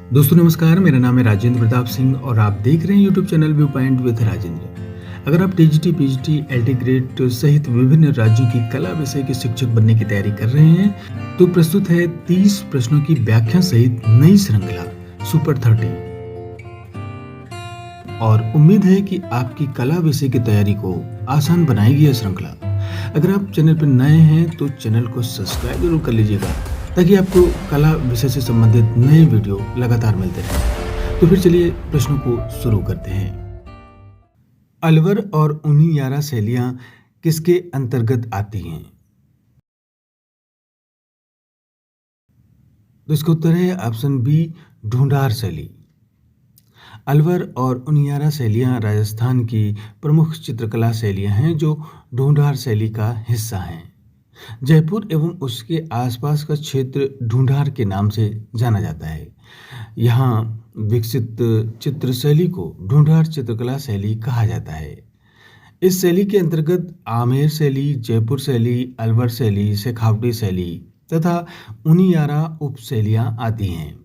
दोस्तों नमस्कार, मेरा नाम है राजेंद्र प्रताप सिंह और आप देख रहे हैं YouTube channel view point with Rajendra. अगर आप टीजीटी, पीजीटी, एलटी ग्रेड सहित विभिन्न राज्यों की कला विषय के शिक्षक बनने की तैयारी कर रहे हैं तो प्रस्तुत है 30 प्रश्नों की व्याख्या सहित नई श्रृंखला सुपर 30। और उम्मीद है कि आपकी कला विषय की तैयारी को आसान बनाएगी यह श्रृंखला। अगर आप चैनल पर नए हैं तो चैनल को सब्सक्राइब जरूर कर लीजिएगा ताकि आपको कला विषय से संबंधित नए वीडियो लगातार मिलते रहें। तो फिर चलिए प्रश्नों को शुरू करते हैं। अलवर और उनियारा शैलियां किसके अंतर्गत आती हैं? तो इसका उत्तर है ऑप्शन बी, ढूंढार शैली। अलवर और उनियारा शैलियां राजस्थान की प्रमुख चित्रकला शैलियां हैं जो ढूंढार शैली का हिस्सा हैं। जयपुर एवं उसके आसपास का क्षेत्र ढूंढार के नाम से जाना जाता है। यहाँ विकसित चित्र शैली को ढूंढार चित्रकला शैली कहा जाता है। इस शैली के अंतर्गत आमेर शैली, जयपुर शैली, अलवर शैली, शेखावटी शैली तथा उनियारा उप शैलियाँ आती हैं।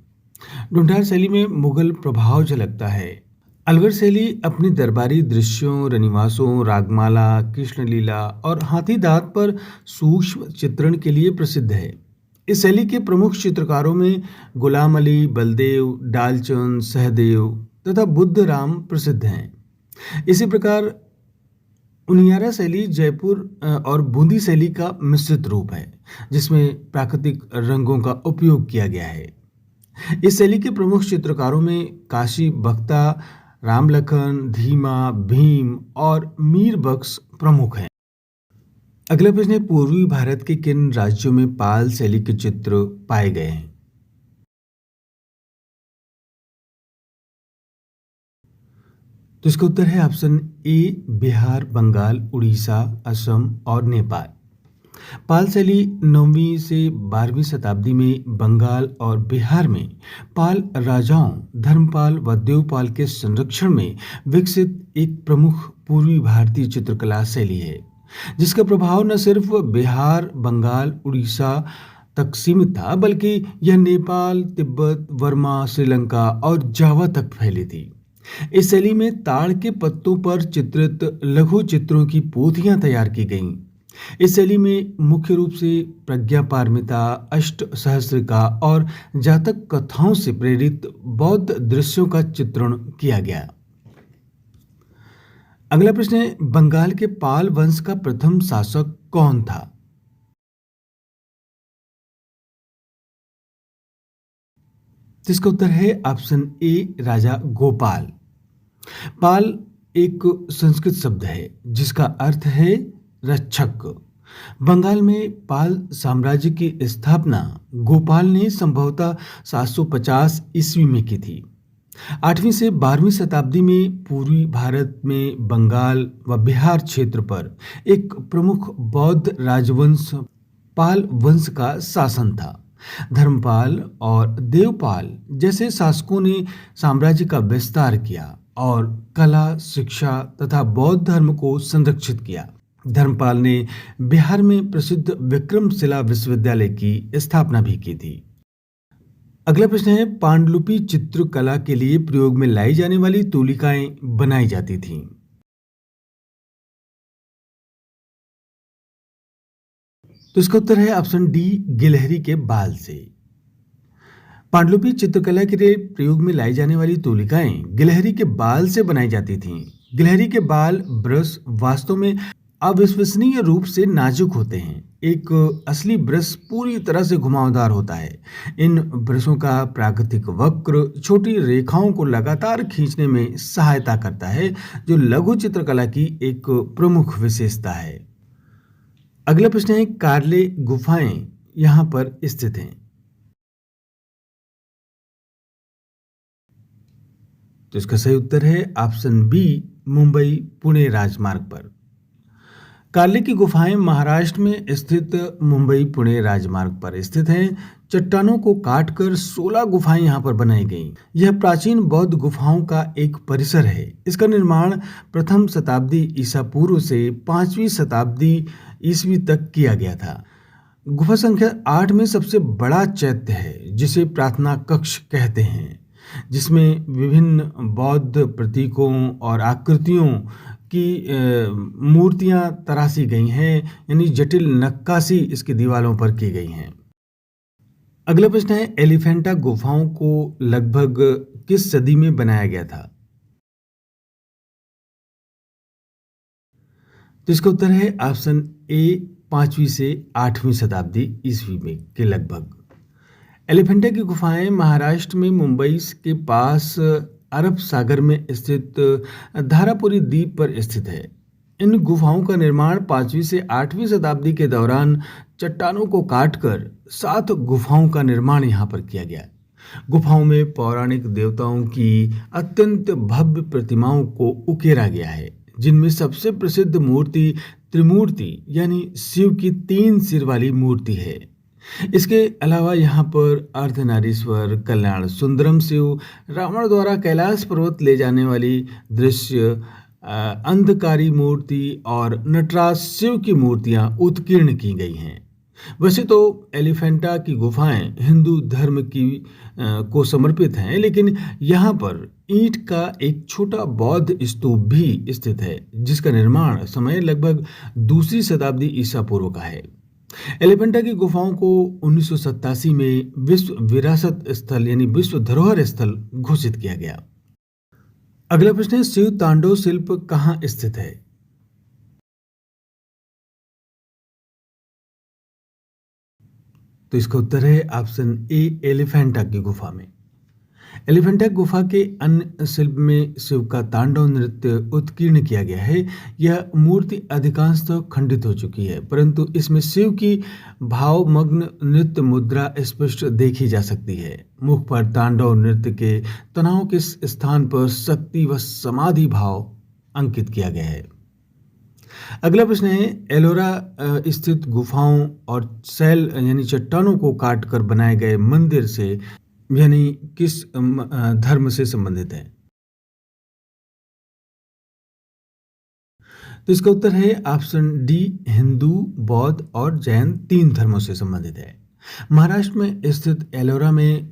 ढूंढार शैली में मुगल प्रभाव झलकता है। अलवर शैली अपनी दरबारी दृश्यों, रनिवासों, रागमाला, कृष्णलीला और हाथी दांत पर सूक्ष्म चित्रण के लिए प्रसिद्ध है। इस शैली के प्रमुख चित्रकारों में गुलाम अली, बलदेव, डालचंद, सहदेव तथा बुद्ध राम प्रसिद्ध हैं। इसी प्रकार उनियारा शैली जयपुर और बूंदी शैली का मिश्रित रूप है जिसमें प्राकृतिक रंगों का उपयोग किया गया है। इस शैली के प्रमुख चित्रकारों में काशी बख्ता, राम लखन, धीमा, भीम और मीर बख्श प्रमुख हैं। अगला प्रश्न है, पूर्वी भारत के किन राज्यों में पाल शैली के चित्र पाए गए हैं? तो इसका उत्तर है ऑप्शन ए, बिहार, बंगाल, उड़ीसा, असम और नेपाल। पाल शैली 9वीं से 12वीं शताब्दी में बंगाल और बिहार में पाल राजाओं धर्मपाल व देवपाल के संरक्षण में विकसित एक प्रमुख पूर्वी भारतीय चित्रकला शैली है जिसका प्रभाव न सिर्फ बिहार, बंगाल, उड़ीसा तक सीमित था बल्कि यह नेपाल, तिब्बत, बर्मा, श्रीलंका और जावा तक फैली थी। इस शैली में ताड़ के पत्तों पर चित्रित लघु चित्रों की पोथियां तैयार की गईं। इस शैली में मुख्य रूप से प्रज्ञा पारमिता, अष्ट सहस्रिका और जातक कथाओं से प्रेरित बौद्ध दृश्यों का चित्रण किया गया। अगला प्रश्न है, बंगाल के पाल वंश का प्रथम शासक कौन था? तो इसका उत्तर है ऑप्शन ए, राजा गोपाल। पाल एक संस्कृत शब्द है जिसका अर्थ है रक्षक। बंगाल में पाल साम्राज्य की स्थापना गोपाल ने संभवतः 750 ईस्वी में की थी। 8वीं से 12वीं शताब्दी में पूर्वी भारत में बंगाल व बिहार क्षेत्र पर एक प्रमुख बौद्ध राजवंश पाल वंश का शासन था। धर्मपाल और देवपाल जैसे शासकों ने साम्राज्य का विस्तार किया और कला, शिक्षा तथा बौद्ध धर्म को संरक्षित किया। धर्मपाल ने बिहार में प्रसिद्ध विक्रमशिला विश्वविद्यालय की स्थापना भी की थी। अगला प्रश्न है, पांडुलिपि चित्रकला के लिए प्रयोग में लाई जाने वाली तूलिकाएं बनाई जाती थीं। तो इसका उत्तर है ऑप्शन डी, गिलहरी के बाल से। पांडुलिपि चित्रकला के लिए प्रयोग में लाई जाने वाली तूलिकाएं गिलहरी के बाल से बनाई जाती थीं। गिलहरी के बाल ब्रश वास्तव में अविश्वसनीय रूप से नाजुक होते हैं। एक असली ब्रश पूरी तरह से घुमावदार होता है। इन ब्रशों का प्राकृतिक वक्र छोटी रेखाओं को लगातार खींचने में सहायता करता है जो लघु चित्रकला की एक प्रमुख विशेषता है। अगला प्रश्न है, कार्ले गुफाएं यहाँ पर स्थित हैं। तो इसका सही उत्तर है ऑप्शन बी, मुंबई पुणे राजमार्ग पर। कार्ले की गुफाएं महाराष्ट्र में स्थित मुंबई पुणे राजमार्ग पर स्थित हैं। चट्टानों को काटकर 16 गुफाएं यहां पर बनाई गईं। यह प्राचीन बौद्ध गुफाओं का एक परिसर है। इसका निर्माण प्रथम शताब्दी ईसा पूर्व से 5वीं शताब्दी ईस्वी तक किया गया था। गुफा संख्या 8 में सबसे बड़ा चैत्य है जिसे प्रार्थना कक्ष कहते हैं। जिसमें विभिन्न बौद्ध प्रतीकों और आकृतियों की मूर्तियां तराशी गई हैं, यानी जटिल नक्काशी इसकी दीवारों पर की गई हैं। अगला प्रश्न है, एलिफेंटा गुफाओं को लगभग किस सदी में बनाया गया था? तो इसका उत्तर है ऑप्शन ए, 5वीं से 8वीं शताब्दी ईस्वी में के लगभग। एलिफेंटा की गुफाएं महाराष्ट्र में मुंबई के पास अरब सागर में स्थित धारापुरी द्वीप पर स्थित है। इन गुफाओं का निर्माण 5वीं से 8वीं शताब्दी के दौरान चट्टानों को काटकर 7 गुफाओं का निर्माण यहाँ पर किया गया। गुफाओं में पौराणिक देवताओं की अत्यंत भव्य प्रतिमाओं को उकेरा गया है, जिनमें सबसे प्रसिद्ध मूर्ति त्रिमूर्ति यानी शिव की 3 सिर वाली मूर्ति है। इसके अलावा यहाँ पर अर्धनारीश्वर, कल्याण सुंदरम शिव, रावण द्वारा कैलाश पर्वत ले जाने वाली दृश्य, अंधकारी मूर्ति और नटराज शिव की मूर्तियां उत्कीर्ण की गई हैं। वैसे तो एलिफेंटा की गुफाएं हिंदू धर्म की को समर्पित हैं, लेकिन यहाँ पर ईंट का एक छोटा बौद्ध स्तूप भी स्थित है, जिसका निर्माण समय लगभग 2वीं शताब्दी ईसा पूर्व का है। एलिफेंटा की गुफाओं को 1987 में विश्व विरासत स्थल यानी विश्व धरोहर स्थल घोषित किया गया। अगला प्रश्न है, शिव तांडव शिल्प कहाँ स्थित है? तो इसका उत्तर है ऑप्शन ए, एलिफेंटा की गुफा में। एलिफेंटा गुफा के अन्य शिल्प में शिव का तांडव नृत्य उत्कीर्ण किया गया है। यह मूर्ति अधिकांशतः खंडित हो चुकी है, परंतु इसमें शिव की भावमग्न नृत्य मुद्रा स्पष्ट देखी जा सकती है। मुख पर तांडव नृत्य के तनाव के स्थान पर शक्ति व समाधि भाव अंकित किया गया है। अगला प्रश्न है, एलोरा स्थित गुफाओं और शैल यानी चट्टानों को काटकर बनाए गए मंदिर से यानी किस धर्म से संबंधित है? तो इसका उत्तर है ऑप्शन डी, हिंदू, बौद्ध और जैन 3 धर्मों से संबंधित है। महाराष्ट्र में स्थित एलोरा में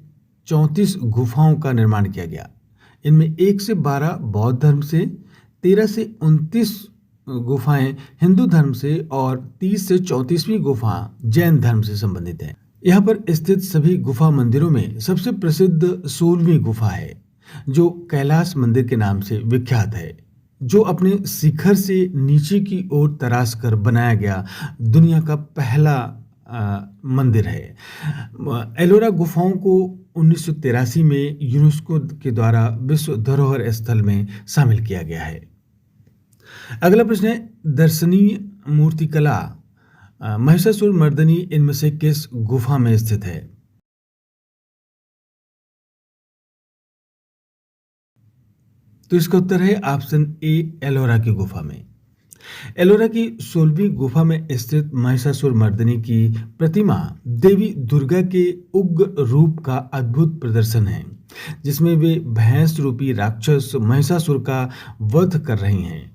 34 गुफाओं का निर्माण किया गया। इनमें 1 से 12 बौद्ध धर्म से, 13 से 29 गुफाएं हिंदू धर्म से और 30 से 34वीं गुफा जैन धर्म से संबंधित है। यहाँ पर स्थित सभी गुफा मंदिरों में सबसे प्रसिद्ध 16वीं गुफा है, जो कैलाश मंदिर के नाम से विख्यात है, जो अपने शिखर से नीचे की ओर तराश कर बनाया गया दुनिया का पहला मंदिर है। एलोरा गुफाओं को 1983 में यूनेस्को के द्वारा विश्व धरोहर स्थल में शामिल किया गया है। अगला प्रश्न है, दर्शनीय मूर्तिकला महिषासुर मर्दनी इनमें से किस गुफा में स्थित है? तो इसका उत्तर है ऑप्शन ए, एलोरा की गुफा में। एलोरा की 16वीं गुफा में स्थित महिषासुर मर्दनी की प्रतिमा देवी दुर्गा के उग्र रूप का अद्भुत प्रदर्शन है, जिसमें वे भैंस रूपी राक्षस महिषासुर का वध कर रही हैं।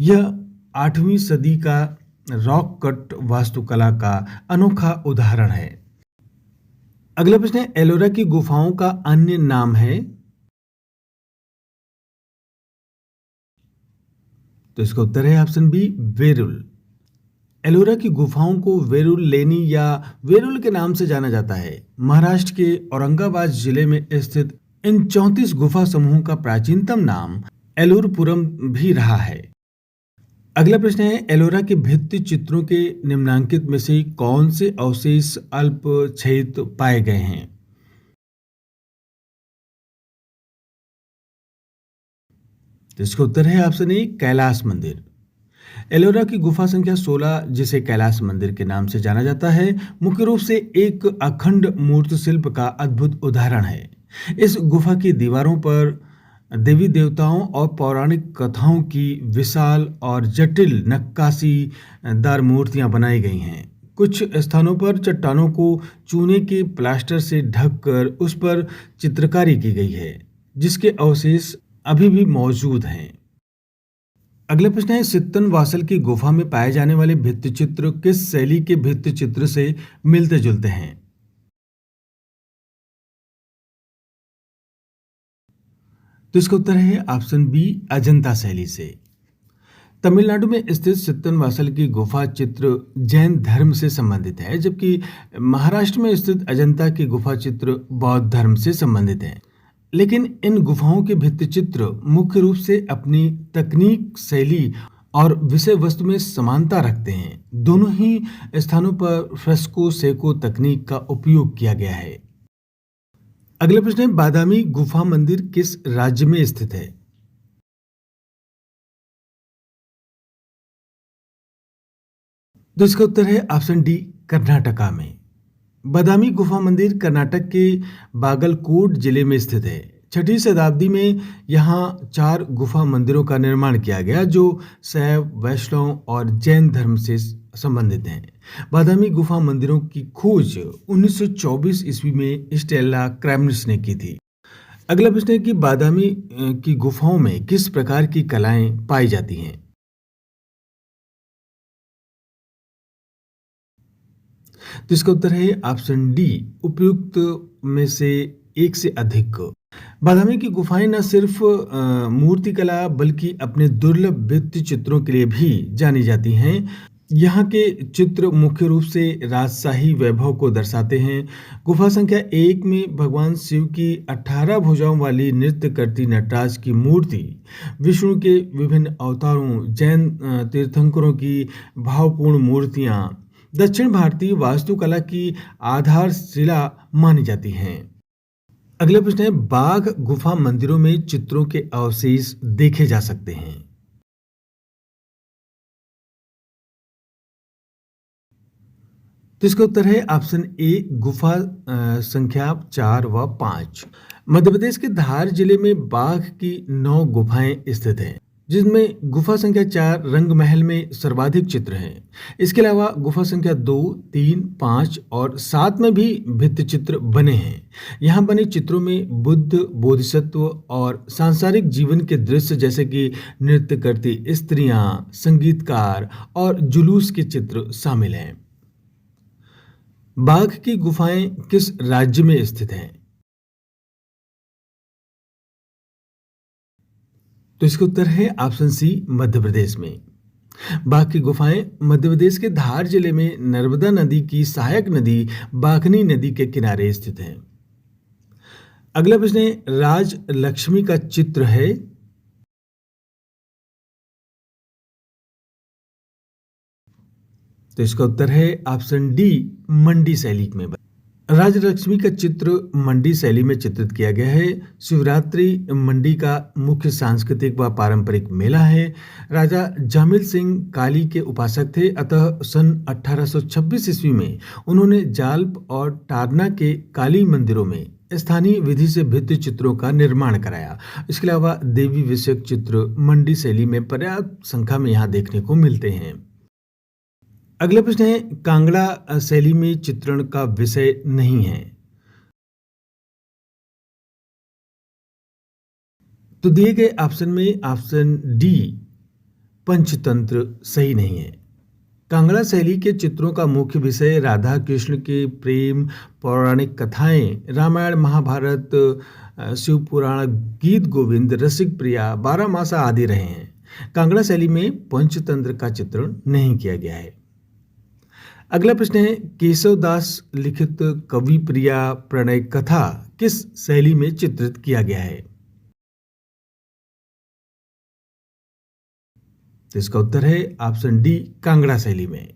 यह 8वीं सदी का रॉक कट वास्तुकला का अनोखा उदाहरण है। अगला प्रश्न है, एलोरा की गुफाओं का अन्य नाम है? तो इसका उत्तर है ऑप्शन बी, वेरुल। एलोरा की गुफाओं को वेरुल लेनी या वेरुल के नाम से जाना जाता है। महाराष्ट्र के औरंगाबाद जिले में स्थित इन 34 गुफा समूहों का प्राचीनतम नाम एलुरपुरम भी रहा है। अगला प्रश्न है, एलोरा के भित्ति चित्रों के निम्नांकित में से कौन से अवशेष अल्प क्षयित पाए गए हैं? तो इसका उत्तर है ऑप्शन ए, कैलाश मंदिर। एलोरा की गुफा संख्या 16, जिसे कैलाश मंदिर के नाम से जाना जाता है, मुख्य रूप से एक अखंड मूर्ति शिल्प का अद्भुत उदाहरण है। इस गुफा की दीवारों पर देवी देवताओं और पौराणिक कथाओं की विशाल और जटिल नक्काशीदार मूर्तियां बनाई गई हैं। कुछ स्थानों पर चट्टानों को चूने के प्लास्टर से ढककर उस पर चित्रकारी की गई है, जिसके अवशेष अभी भी मौजूद हैं। अगला प्रश्न है, सित्तन वासल की गुफा में पाए जाने वाले भित्तिचित्र किस शैली के भित्तिचित्र से मिलते जुलते हैं? तो इसका उत्तर है ऑप्शन बी, अजंता शैली से। तमिलनाडु में स्थित सित्तनवासल की गुफा चित्र जैन धर्म से संबंधित है, जबकि महाराष्ट्र में स्थित अजंता की गुफा चित्र बौद्ध धर्म से संबंधित है। लेकिन इन गुफाओं के भित्ति चित्र मुख्य रूप से अपनी तकनीक, शैली और विषय वस्तु में समानता रखते हैं। दोनों ही स्थानों पर फ्रेस्को सेको तकनीक का उपयोग किया गया है। अगला प्रश्न है, बादामी गुफा मंदिर किस राज्य में स्थित है? तो इसका उत्तर है ऑप्शन डी, कर्नाटका में। बादामी गुफा मंदिर कर्नाटक के बागलकोट जिले में स्थित है। 6वीं शताब्दी में यहाँ 4 गुफा मंदिरों का निर्माण किया गया जो शैव, वैष्णव और जैन धर्म से संबंधित हैं। बादामी गुफा मंदिरों की खोज 1924 ईस्वी में स्टेला क्रैमनिस ने की थी। अगला प्रश्न है कि बादामी की गुफाओं में किस प्रकार की कलाएं पाई जाती हैं? तो इसका उत्तर है ऑप्शन डी, उपयुक्त में से एक से अधिक। बादामी की गुफाएं न सिर्फ मूर्तिकला बल्कि अपने दुर्लभ भित्ति चित्रों के लिए भी जानी जाती हैं। यहाँ के चित्र मुख्य रूप से राजशाही वैभव को दर्शाते हैं। गुफा संख्या 1 में भगवान शिव की 18 भुजाओं वाली नृत्य करती नटराज की मूर्ति, विष्णु के विभिन्न अवतारों, जैन तीर्थंकरों की भावपूर्ण मूर्तियाँ दक्षिण भारतीय वास्तुकला की आधारशिला मानी जाती हैं। अगला प्रश्न है, बाघ गुफा मंदिरों में चित्रों के अवशेष देखे जा सकते हैं। तो इसका उत्तर है ऑप्शन ए, गुफा संख्या 4 व 5। मध्य प्रदेश के धार जिले में बाघ की 9 गुफाएं स्थित हैं, जिसमें गुफा संख्या 4 रंग महल में सर्वाधिक चित्र हैं। इसके अलावा गुफा संख्या 2, 3, 5 और 7 में भी भित्ति चित्र बने हैं। यहाँ बने चित्रों में बुद्ध, बोधिसत्व और सांसारिक जीवन के दृश्य जैसे कि नृत्य करती स्त्रियां, संगीतकार और जुलूस के चित्र शामिल हैं। बाघ की गुफाएं किस राज्य में स्थित हैं? तो इसका उत्तर है ऑप्शन सी, मध्य प्रदेश में। बाघ की गुफाएं मध्य प्रदेश के धार जिले में नर्मदा नदी की सहायक नदी बाघनी नदी के किनारे स्थित हैं। अगला प्रश्न है, राज लक्ष्मी का चित्र है। तो इसका उत्तर है ऑप्शन डी, मंडी शैली में। राजलक्ष्मी का चित्र मंडी शैली में चित्रित किया गया है। शिवरात्रि मंडी का मुख्य सांस्कृतिक व पारंपरिक मेला है। राजा जामिल सिंह काली के उपासक थे, अतः सन 1826 ईस्वी में उन्होंने जाल्प और टारना के काली मंदिरों में स्थानीय विधि से भित्ति चित्रों का निर्माण कराया। इसके अलावा देवी विषयक चित्र मंडी शैली में पर्याप्त संख्या में यहाँ देखने को मिलते हैं। अगला प्रश्न है, कांगड़ा शैली में चित्रण का विषय नहीं है। तो दिए गए ऑप्शन में ऑप्शन डी, पंचतंत्र सही नहीं है। कांगड़ा शैली के चित्रों का मुख्य विषय राधा कृष्ण के प्रेम, पौराणिक कथाएं, रामायण महाभारत, शिव पुराण, गीत गोविंद, रसिक प्रिया, बारहमासा आदि रहे हैं। कांगड़ा शैली में पंचतंत्र का चित्रण नहीं किया गया है। अगला प्रश्न है, केशवदास लिखित कवि प्रिया प्रणय कथा किस शैली में चित्रित किया गया है? तो इसका उत्तर है ऑप्शन डी, कांगड़ा शैली में।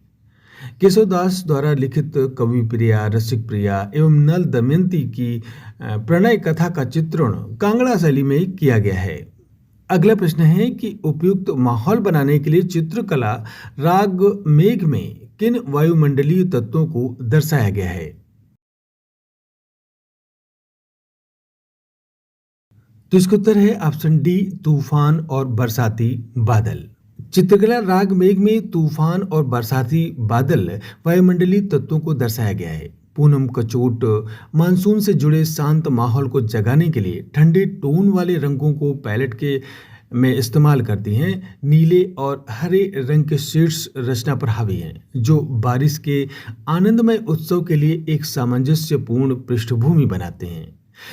केशवदास द्वारा लिखित कवि प्रिया, रसिक प्रिया एवं नल दमयंती की प्रणय कथा का चित्रण कांगड़ा शैली में किया गया है। अगला प्रश्न है कि उपयुक्त माहौल बनाने के लिए चित्रकला राग मेघ में किन वायुमंडलीय तत्वों को दर्शाया गया है? तो इसका उत्तर है ऑप्शन डी, तूफान और बरसाती बादल। चित्रकला राग मेघ में तूफान और बरसाती बादल वायुमंडलीय तत्वों को दर्शाया गया है। पूनम कचोट मानसून से जुड़े शांत माहौल को जगाने के लिए ठंडे टोन वाले रंगों को पैलेट के में इस्तेमाल करती हैं। नीले और हरे रंग के शेड्स रचना पर हावी हैं, जो बारिश के आनंदमय उत्सव के लिए एक सामंजस्यपूर्ण पृष्ठभूमि बनाते हैं।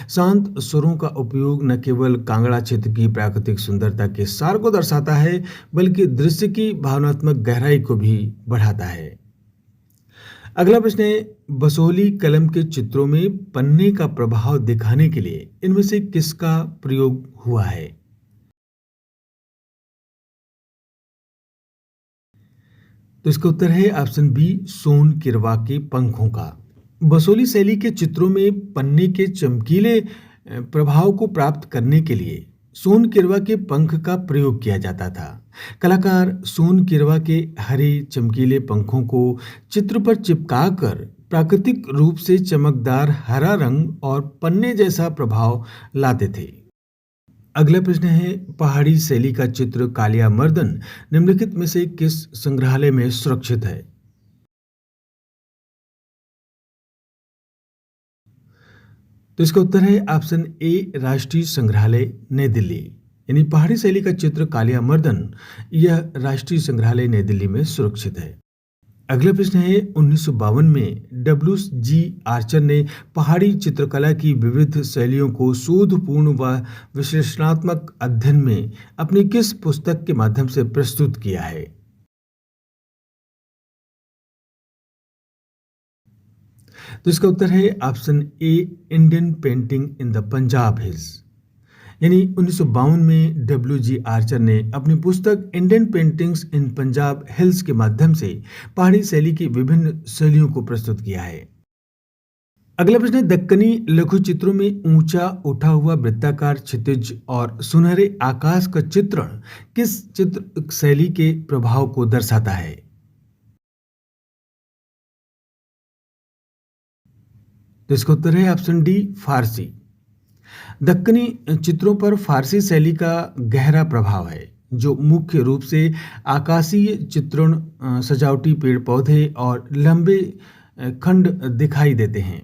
शांत स्वरों का उपयोग न केवल कांगड़ा क्षेत्र की प्राकृतिक सुंदरता के सार को दर्शाता है, बल्कि दृश्य की भावनात्मक गहराई को भी बढ़ाता है। अगला प्रश्न है, बसोहली कलम के चित्रों में पन्ने का प्रभाव दिखाने के लिए इनमें से किसका प्रयोग हुआ है? तो इसका उत्तर है ऑप्शन बी, सोन किरवा के पंखों का। बसोली शैली के चित्रों में पन्ने के चमकीले प्रभाव को प्राप्त करने के लिए सोन किरवा के पंख का प्रयोग किया जाता था। कलाकार सोन किरवा के हरे चमकीले पंखों को चित्र पर चिपकाकर प्राकृतिक रूप से चमकदार हरा रंग और पन्ने जैसा प्रभाव लाते थे। अगला प्रश्न है, पहाड़ी शैली का चित्र कालिया मर्दन निम्नलिखित में से किस संग्रहालय में सुरक्षित है? तो इसका उत्तर है ऑप्शन ए, राष्ट्रीय संग्रहालय नई दिल्ली। यानी पहाड़ी शैली का चित्र कालिया मर्दन यह राष्ट्रीय संग्रहालय नई दिल्ली में सुरक्षित है। अगला प्रश्न है, 1952 में डब्ल्यू जी आर्चर ने पहाड़ी चित्रकला की विविध शैलियों को शोधपूर्ण व विश्लेषणात्मक अध्ययन में अपनी किस पुस्तक के माध्यम से प्रस्तुत किया है? तो इसका उत्तर है option A, Indian painting in the Punjab hills. यानी 1952 में डब्ल्यू जी आर्चर ने अपनी पुस्तक Indian paintings in Punjab hills के माध्यम से पहाड़ी शैली की विभिन्न शैलियों को प्रस्तुत किया है। अगला प्रश्न है, दक्कनी लघु चित्रों में ऊंचा उठा हुआ वृत्ताकार क्षितिज और सुनहरे आकाश का चित्रण किस चित्र शैली के प्रभाव को दर्शाता है? तो इसका उत्तर है ऑप्शन डी, फारसी। दक्कनी चित्रों पर फारसी शैली का गहरा प्रभाव है, जो मुख्य रूप से आकाशीय चित्रण, सजावटी पेड़ पौधे और लंबे खंड दिखाई देते हैं।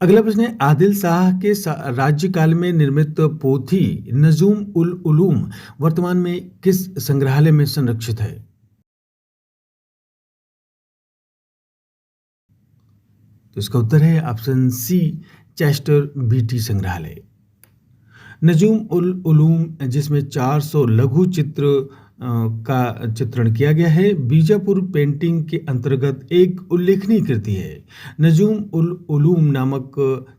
अगला प्रश्न है, आदिल शाह के राज्यकाल में निर्मित पोथी नजूम उल उलूम वर्तमान में किस संग्रहालय में संरक्षित है? तो इसका उत्तर है ऑप्शन सी, चेस्टर बीटी संग्रहालय। नजूम उल उलूम, जिसमें 400 लघु चित्र का चित्रण किया गया है, बीजापुर पेंटिंग के अंतर्गत एक उल्लेखनीय कृति है। नजूम उल उलूम नामक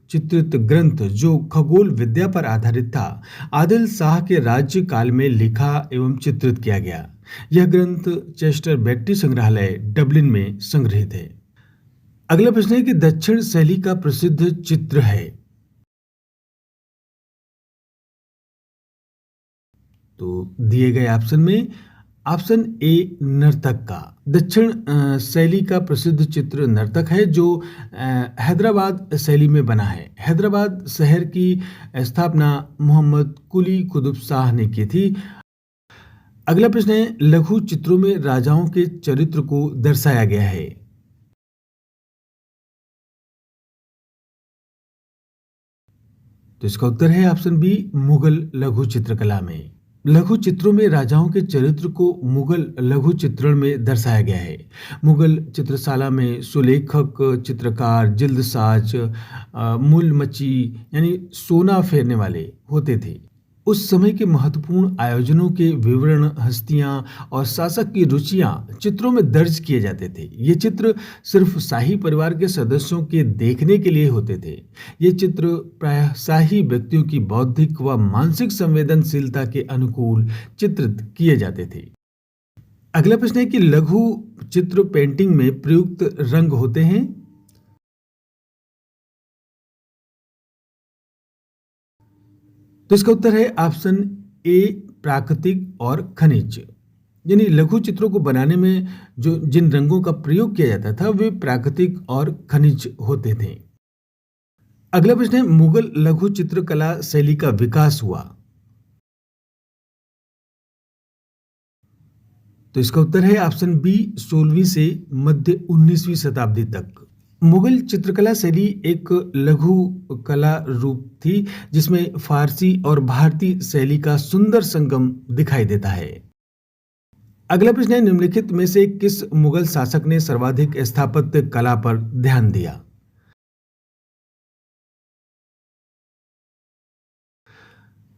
चित्रित ग्रंथ, जो खगोल विद्या पर आधारित था, आदिल शाह के राज्यकाल में लिखा एवं चित्रित किया गया। यह ग्रंथ चेस्टर बेट्टी संग्रहालय डबलिन में संग्रहित है। अगला प्रश्न है कि दक्षिण शैली का प्रसिद्ध चित्र है। तो दिए गए ऑप्शन में ऑप्शन ए, नर्तक का। दक्षिण शैली का प्रसिद्ध चित्र नर्तक है, जो हैदराबाद शैली में बना है। हैदराबाद शहर की स्थापना मोहम्मद कुली कुतुब शाह ने की थी। अगला प्रश्न है, लघु चित्रों में राजाओं के चरित्र को दर्शाया गया है। तो इसका उत्तर है ऑप्शन बी, मुगल लघु चित्रकला में। लघु चित्रों में राजाओं के चरित्र को मुगल लघु चित्रण में दर्शाया गया है। मुगल चित्रशाला में सुलेखक, चित्रकार, जिल्दसाज, मूलमची यानी सोना फेरने वाले होते थे। उस समय के महत्वपूर्ण आयोजनों के विवरण, हस्तियां और शासक की रुचियां चित्रों में दर्ज किए जाते थे। ये चित्र सिर्फ शाही परिवार के सदस्यों के देखने के लिए होते थे। ये चित्र प्रायः शाही व्यक्तियों की बौद्धिक व मानसिक संवेदनशीलता के अनुकूल चित्रित किए जाते थे। अगला प्रश्न है कि लघु चित्र पेंटिंग में प्रयुक्त रंग होते हैं। तो इसका उत्तर है ऑप्शन ए, प्राकृतिक और खनिज। यानी लघु चित्रों को बनाने में जो जिन रंगों का प्रयोग किया जाता था, वे प्राकृतिक और खनिज होते थे। अगला प्रश्न है, मुगल लघु चित्रकला शैली का विकास हुआ। तो इसका उत्तर है ऑप्शन बी, 16वीं से मध्य 19वीं शताब्दी तक। मुगल चित्रकला शैली एक लघु कला रूप थी, जिसमें फारसी और भारतीय शैली का सुंदर संगम दिखाई देता है। अगला प्रश्न है, निम्नलिखित में से किस मुगल शासक ने सर्वाधिक स्थापत्य कला पर ध्यान दिया?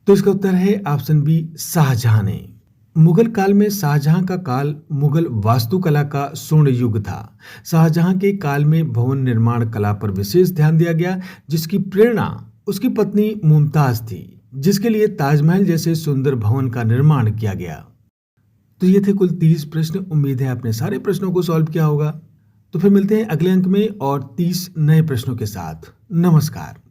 तो इसका उत्तर है ऑप्शन बी, शाहजहां ने। मुगल काल में शाहजहां का काल मुगल वास्तुकला का स्वर्ण युग था। शाहजहां के काल में भवन निर्माण कला पर विशेष ध्यान दिया गया, जिसकी प्रेरणा उसकी पत्नी मुमताज थी, जिसके लिए ताजमहल जैसे सुंदर भवन का निर्माण किया गया। तो ये थे कुल 30 प्रश्न। उम्मीद है आपने सारे प्रश्नों को सॉल्व किया होगा। तो फिर मिलते हैं अगले अंक में और 30 नए प्रश्नों के साथ। नमस्कार।